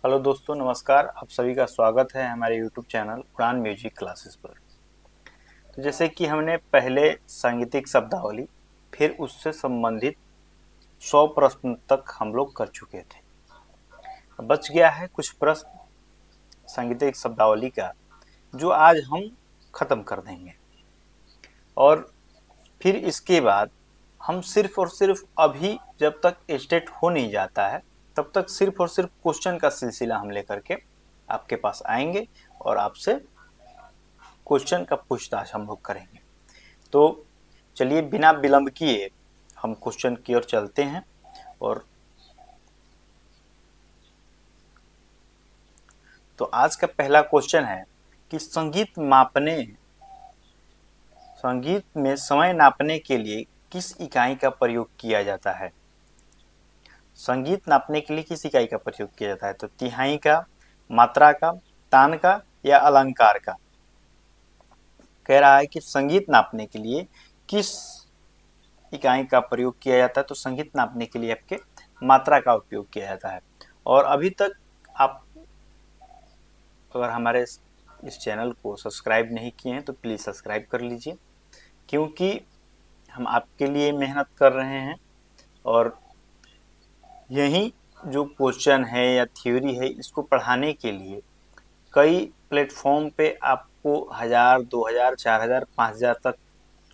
Hello दोस्तों, नमस्कार। आप सभी का स्वागत है हमारे यूट्यूब चैनल उड़ान म्यूजिक क्लासेस पर। तो जैसे कि हमने पहले सांगीतिक शब्दावली, फिर उससे संबंधित 100 प्रश्न तक हम लोग कर चुके थे। बच गया है कुछ प्रश्न सांगीतिक शब्दावली का, जो आज हम खत्म कर देंगे। और फिर इसके बाद हम सिर्फ और सिर्फ अभी जब तक स्टेट हो नहीं जाता है तब तक सिर्फ और सिर्फ क्वेश्चन का सिलसिला हम लेकर के आपके पास आएंगे और आपसे क्वेश्चन का पूछताछ हम लोग करेंगे। तो चलिए बिना विलंब किए हम क्वेश्चन की ओर चलते हैं। और तो आज का पहला क्वेश्चन है कि संगीत में समय नापने के लिए किस इकाई का प्रयोग किया जाता है। संगीत नापने के लिए किस इकाई का प्रयोग किया जाता है? तो तिहाई का, मात्रा का, तान का या अलंकार का। कह रहा है कि संगीत नापने के लिए किस इकाई का प्रयोग किया जाता है। तो संगीत नापने के लिए आपके मात्रा का उपयोग किया जाता है। और अभी तक आप अगर हमारे इस चैनल को सब्सक्राइब नहीं किए हैं तो प्लीज़ सब्सक्राइब कर लीजिए, क्योंकि हम आपके लिए मेहनत कर रहे हैं। और यही जो क्वेश्चन है या थ्योरी है, इसको पढ़ाने के लिए कई प्लेटफॉर्म पे आपको 1000, 2000, 4000, 5000 तक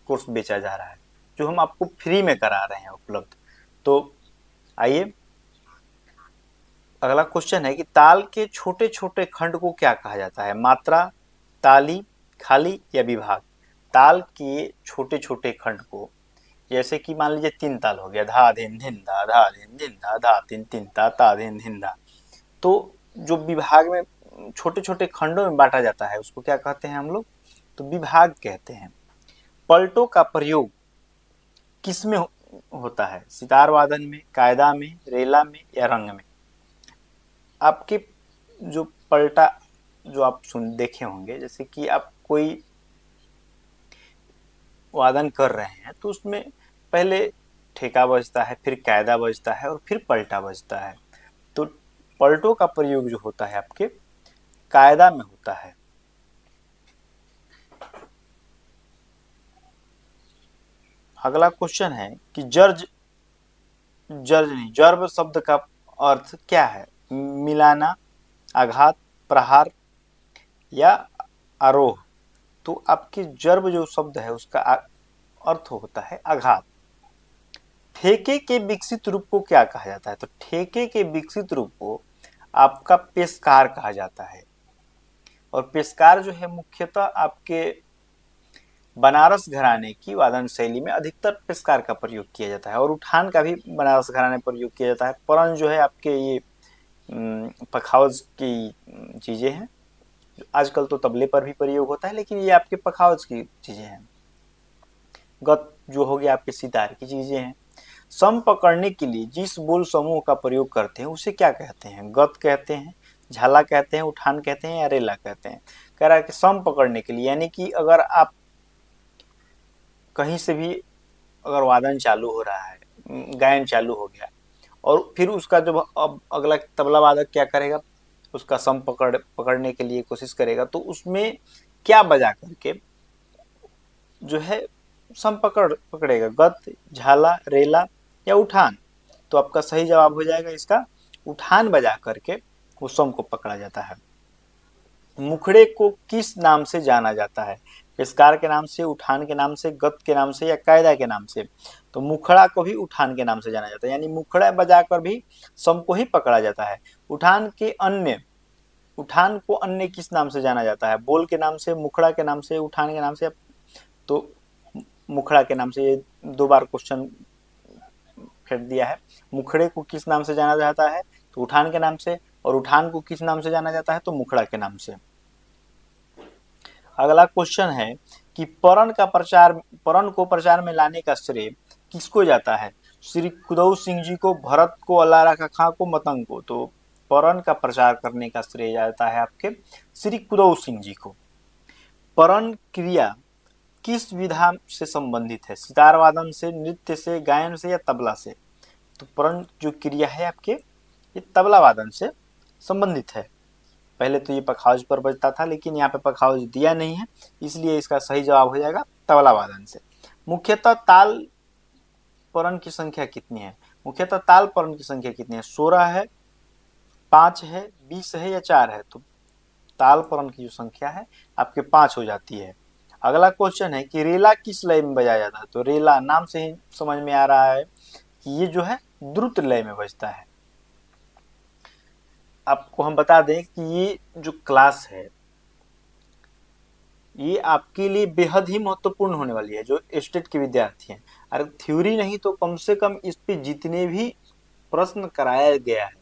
कोर्स बेचा जा रहा है, जो हम आपको फ्री में करा रहे हैं उपलब्ध। तो आइए, अगला क्वेश्चन है कि ताल के छोटे छोटे खंड को क्या कहा जाता है? मात्रा, ताली, खाली या विभाग। ताल के छोटे छोटे खंड को, जैसे कि मान लीजिए 3 ताल हो गया, धा धिन धिन धा, धा धिन धिन धा, धा तिन तिन ता धिन धिन धा। तो जो विभाग में छोटे छोटे खंडों में बांटा जाता है उसको क्या कहते हैं हम लोग? तो विभाग कहते हैं। पलटों का प्रयोग किसमें होता है? सितार वादन में, कायदा में, रेला में या रंग में। आपके जो पलटा जो आप सुन देखे होंगे, जैसे कि आप कोई वादन कर रहे हैं तो उसमें पहले ठेका बजता है, फिर कायदा बजता है और फिर पलटा बजता है। तो पलटों का प्रयोग जो होता है आपके कायदा में होता है। अगला क्वेश्चन है कि जर्ब शब्द का अर्थ क्या है? मिलाना, आघात, प्रहार या आरोह। तो आपकी जर्ब जो शब्द है उसका अर्थ होता है आघात। ठेके के विकसित रूप को क्या कहा जाता है? तो ठेके के विकसित रूप को आपका पेशकार कहा जाता है। और पेशकार जो है मुख्यतः आपके बनारस घराने की वादन शैली में अधिकतर पेशकार का प्रयोग किया जाता है। और उठान का भी बनारस घराने में प्रयोग किया जाता है। परन जो है आपके ये पखावज की चीजें हैं। आजकल तो तबले पर भी प्रयोग होता है, लेकिन ये आपके पखावज की चीजें हैं। गत जो हो गया आपके सितार की चीजें हैं। सम पकड़ने के लिए जिस बोल समूह का प्रयोग करते हैं उसे क्या कहते हैं? गत कहते हैं, झाला कहते हैं, उठान कहते हैं या रेला कहते हैं। कह रहा है कि सम पकड़ने के लिए, यानी कि अगर आप कहीं से भी अगर वादन चालू हो रहा है, गायन चालू हो गया, और फिर उसका जब अब अगला तबला वादक क्या करेगा, उसका सम पकड़ने के लिए कोशिश करेगा, तो उसमें क्या बजा करके जो है सम पकड़ेगा? गत, झाला, रेला या उठान। तो आपका सही जवाब हो जाएगा इसका उठान बजा करके उस सम को पकड़ा जाता है। मुखड़े को किस नाम से जाना जाता है? पेशकार के नाम से, उठान के नाम से, गत के नाम से या कायदा के नाम से। तो मुखड़ा को भी उठान के नाम से जाना जाता है, यानी मुखड़ा बजाकर भी सम को ही पकड़ा जाता है। उठान को अन्य किस नाम से जाना जाता है? बोल के नाम से, मुखड़ा के नाम से, उठान के नाम से। तो मुखड़ा के नाम से। ये 2 बार क्वेश्चन फेंक दिया है। मुखड़े को किस नाम से जाना जाता है? तो उठान के नाम से। और उठान को किस नाम से जाना जाता है? तो मुखड़ा के नाम से। अगला क्वेश्चन है कि परन को प्रचार में लाने का श्रेय किसको जाता है? श्री कुदऊ सिंह जी को, भरत को, अल्लाह खां को, मतंग को। तो परन का प्रचार करने का श्रेय जाता है आपके श्री कुदऊ सिंह जी को। परन क्रिया किस विधा से संबंधित है? सितार वादन से, नृत्य से, गायन से या तबला से। तो परन जो क्रिया है आपके ये तबला वादन से संबंधित है। पहले तो ये पखाउज पर बजता था, लेकिन यहाँ पे पखाउज दिया नहीं है, इसलिए इसका सही जवाब हो जाएगा तबला वादन से। मुख्यतः ताल परण की संख्या कितनी है? मुख्यतः ताल परण की संख्या कितनी है? 16 है, 5 है, 20 है या 4 है? तो ताल परण की जो संख्या है आपके 5 हो जाती है। अगला क्वेश्चन है कि रेला किस लय में बजाया जाता है? तो रेला नाम से ही समझ में आ रहा है कि ये जो है द्रुत लय में बजता है। आपको हम बता दें कि ये जो क्लास है ये आपके लिए बेहद ही महत्वपूर्ण होने वाली है, जो स्टेट के विद्यार्थी हैं। अगर थ्योरी नहीं तो कम से कम इस पे जितने भी प्रश्न कराया गया है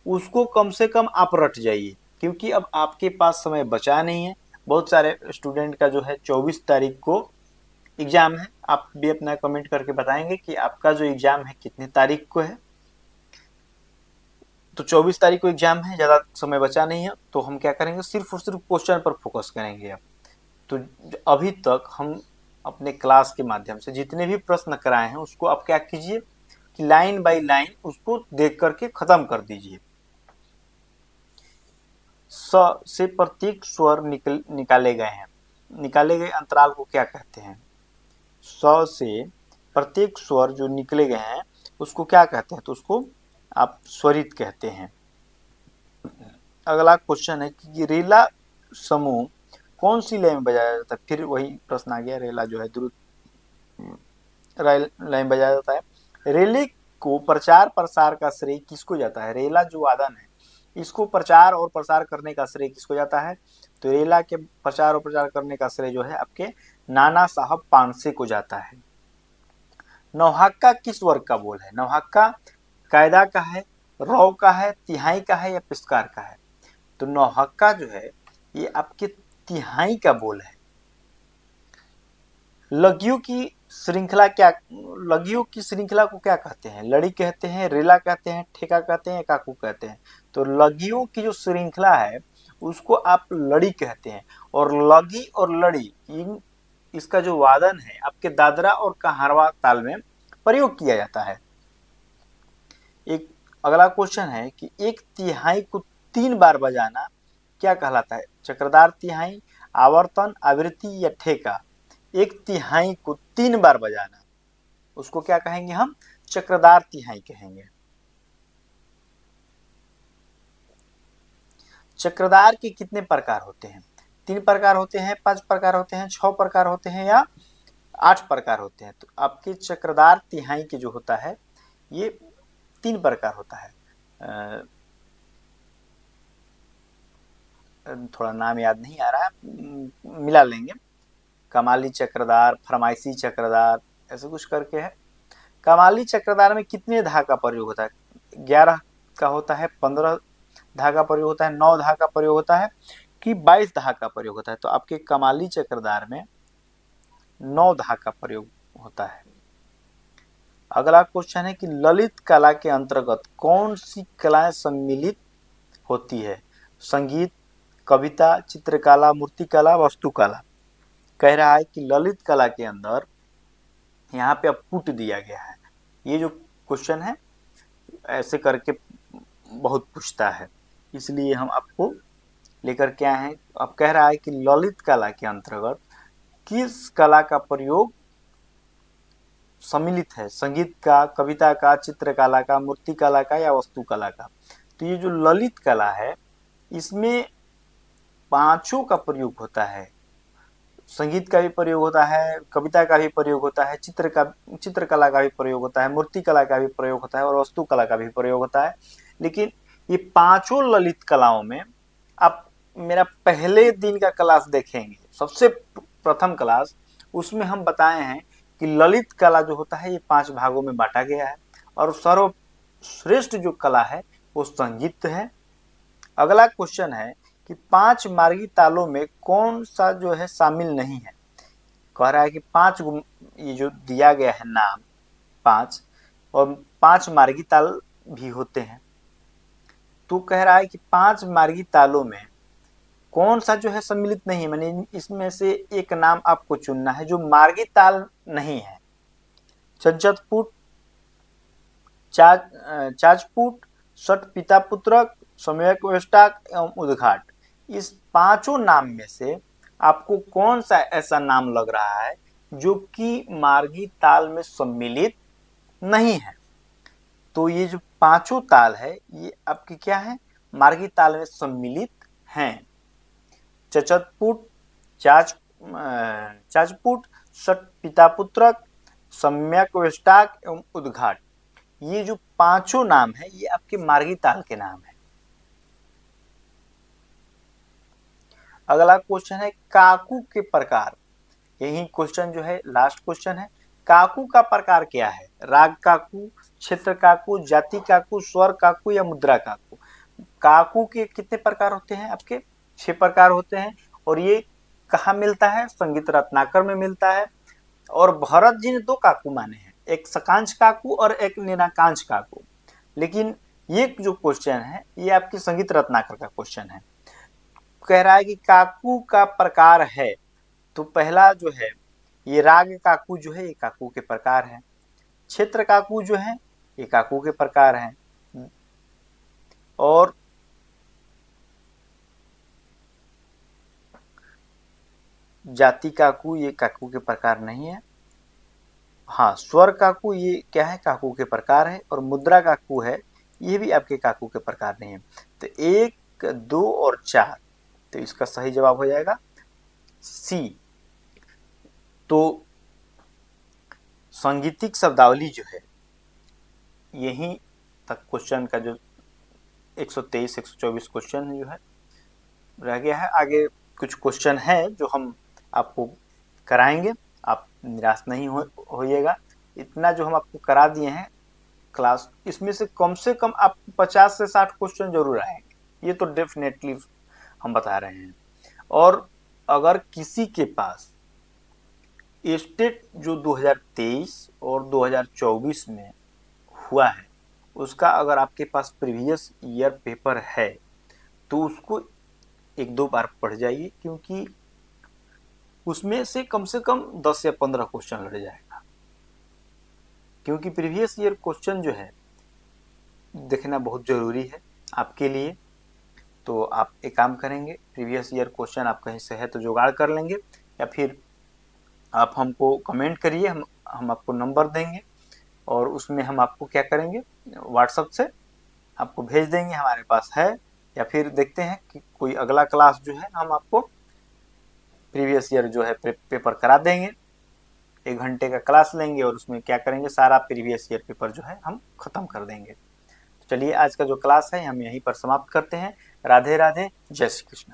उसको कम से कम आप रट जाइए, क्योंकि अब आपके पास समय बचा नहीं है। बहुत सारे स्टूडेंट का जो है 24 तारीख को एग्जाम है। आप भी अपना कमेंट करके बताएंगे कि आपका जो एग्जाम है कितने तारीख को है। तो 24 तारीख को एग्जाम है, ज़्यादा समय बचा नहीं है, तो हम क्या करेंगे, सिर्फ और सिर्फ क्वेश्चन पर फोकस करेंगे अब। तो अभी तक हम अपने क्लास के माध्यम से जितने भी प्रश्न कराए हैं उसको आप क्या कीजिए कि लाइन बाय लाइन उसको देख करके खत्म कर दीजिए। स से प्रत्येक स्वर निकाले गए हैं, निकाले गए अंतराल को क्या कहते हैं? स से प्रत्येक स्वर जो निकले गए हैं उसको क्या कहते हैं? तो उसको आप स्वरित कहते हैं। अगला क्वेश्चन है कि रेला समूह कौन सी लय में बजाया जाता है? फिर वही प्रश्न आ गया, रेला जो है द्रुत लय में बजाया जाता है। रेले को प्रचार प्रसार का श्रेय किसको जाता है? रेला जो वादन है इसको प्रचार और प्रसार करने का श्रेय किसको जाता है? तो रेला के प्रचार और प्रचार करने का श्रेय जो है आपके नाना साहब पानसे को जाता है। नौहक्का किस वर्ग का बोल है? नौहक्का कायदा का है, रौ का है, तिहाई का है या पिस्कार का है? तो नौहक्का जो है ये आपके तिहाई का बोल है। लगियों की श्रृंखला क्या, लगियों की श्रृंखला को क्या कहते हैं? लड़ी कहते हैं, रेला कहते हैं, ठेका कहते हैं, काकू कहते हैं? तो लगियों की जो श्रृंखला है उसको आप लड़ी कहते हैं। और लगी और लड़ी इन इसका जो वादन है आपके दादरा और कहारवा ताल में प्रयोग किया जाता है। एक अगला क्वेश्चन है कि एक तिहाई को 3 बार बजाना क्या कहलाता है? चक्रदार तिहाई, आवर्तन, आवृत्ति या ठेका? एक तिहाई को 3 बार बजाना उसको क्या कहेंगे हम? चक्रदार तिहाई कहेंगे। चक्रदार के कितने प्रकार होते हैं? 3 प्रकार होते हैं, 5 प्रकार होते हैं, 6 प्रकार होते हैं या 8 प्रकार होते हैं? तो आपके चक्रदार तिहाई के जो होता है ये 3 प्रकार होता है। थोड़ा नाम याद नहीं आ रहा है, मिला लेंगे। कमाली चक्रदार, फरमाइशी चक्रदार, ऐसे कुछ करके है। कमाली चक्रदार में कितने धागा का प्रयोग होता है? 11 का होता है, 15 धागा का प्रयोग होता है, 9 धागा का प्रयोग होता है कि 22 धागा का प्रयोग होता है? तो आपके कमाली चक्रदार में 9 धागा का प्रयोग होता है। अगला क्वेश्चन है कि ललित कला के अंतर्गत कौन सी कलाएं सम्मिलित होती है? संगीत, कविता, चित्रकला, मूर्तिकला, वास्तुकला। कह रहा है कि ललित कला के अंदर यहाँ पे अब पुट दिया गया है। ये जो क्वेश्चन है ऐसे करके बहुत पूछता है, इसलिए हम आपको लेकर के आए हैं। अब कह रहा है कि ललित कला के अंतर्गत किस कला का प्रयोग सम्मिलित है? संगीत का, कविता का, चित्रकला का, मूर्तिकला का या वास्तुकला का? तो ये जो ललित कला है इसमें पांचों का प्रयोग होता है। संगीत का भी प्रयोग होता है, कविता का भी प्रयोग होता है, चित्रकला का भी प्रयोग होता है, मूर्तिकला का भी प्रयोग होता है और वास्तुकला का भी प्रयोग होता है। लेकिन ये पांचों ललित कलाओं में आप मेरा पहले दिन का क्लास देखेंगे, सबसे प्रथम क्लास, उसमें हम बताए हैं कि ललित कला जो होता है ये 5 भागों में बांटा गया है और सर्वश्रेष्ठ जो कला है वो संगीत है। अगला क्वेश्चन है कि 5 मार्गी तालों में कौन सा जो है शामिल नहीं है? कह रहा है कि 5 ये जो दिया गया है नाम 5 और 5 मार्गी ताल भी होते हैं। तो कह रहा है कि 5 मार्गी तालों में कौन सा जो है सम्मिलित नहीं है, माने इसमें से एक नाम आपको चुनना है जो मार्गी ताल नहीं है। चंचतपुट, चाजपुट, सठ पिता पुत्रक सम्यक वेष्टक एवं उद्घाट। इस पांचों नाम में से आपको कौन सा ऐसा नाम लग रहा है जो कि मार्गी ताल में सम्मिलित नहीं है? तो ये जो पांचों ताल है ये आपकी क्या है, मार्गी ताल में सम्मिलित हैं। चचतपुट, चाचपुट, षट पितापुत्रक, सम्यक वेष्टक एवं उद्घाट। ये जो पांचों नाम है ये आपके मार्गी ताल के नाम है। अगला क्वेश्चन है काकू के प्रकार। यही क्वेश्चन जो है लास्ट क्वेश्चन है। काकू का प्रकार क्या है? राग काकू, क्षेत्र काकू, जाति काकू, स्वर काकू या मुद्रा काकू। काकू के कितने प्रकार होते हैं? आपके 6 प्रकार होते हैं। और ये कहाँ मिलता है? संगीत रत्नाकर में मिलता है। और भरत जी ने 2 काकू माने हैं, एक सकांश काकू और एक निराकांश काकू। लेकिन ये जो क्वेश्चन है ये आपकी संगीत रत्नाकर का क्वेश्चन है। कह रहा है कि काकू का प्रकार है, तो पहला जो है ये राग काकू जो है ये काकू के प्रकार है। क्षेत्र काकू जो है ये काकू के प्रकार है। और जाति काकू ये काकू के प्रकार नहीं है। हाँ, स्वर काकू ये क्या है? काकू के प्रकार है। और मुद्रा काकू है ये भी आपके काकू के प्रकार नहीं है। तो 1, 2 और 4, तो इसका सही जवाब हो जाएगा सी। तो सांगीतिक शब्दावली जो है यहीं तक क्वेश्चन का जो 123 124 क्वेश्चन जो है रह गया है। आगे कुछ क्वेश्चन है जो हम आपको कराएंगे, आप निराश नहीं होइएगा। इतना जो हम आपको करा दिए हैं क्लास, इसमें से कम आपको 50 से 60 क्वेश्चन जरूर आएंगे, ये तो डेफिनेटली हम बता रहे हैं। और अगर किसी के पास स्टेट जो 2023 और 2024 में हुआ है उसका अगर आपके पास प्रीवियस ईयर पेपर है तो उसको 1-2 बार पढ़ जाइए, क्योंकि उसमें से कम 10 या 15 क्वेश्चन लड़ जाएगा। क्योंकि प्रीवियस ईयर क्वेश्चन जो है देखना बहुत ज़रूरी है आपके लिए। तो आप एक काम करेंगे, प्रीवियस ईयर क्वेश्चन आप कहीं से है तो जुगाड़ कर लेंगे, या फिर आप हमको कमेंट करिए, हम आपको नंबर देंगे और उसमें हम आपको क्या करेंगे, व्हाट्सएप से आपको भेज देंगे हमारे पास है। या फिर देखते हैं कि कोई अगला क्लास जो है हम आपको प्रीवियस ईयर जो है पेपर करा देंगे। 1 घंटे का क्लास लेंगे और उसमें क्या करेंगे, सारा प्रीवियस ईयर पेपर जो है हम ख़त्म कर देंगे। तो चलिए आज का जो क्लास है हम यहीं पर समाप्त करते हैं। राधे राधे, जय श्री कृष्ण।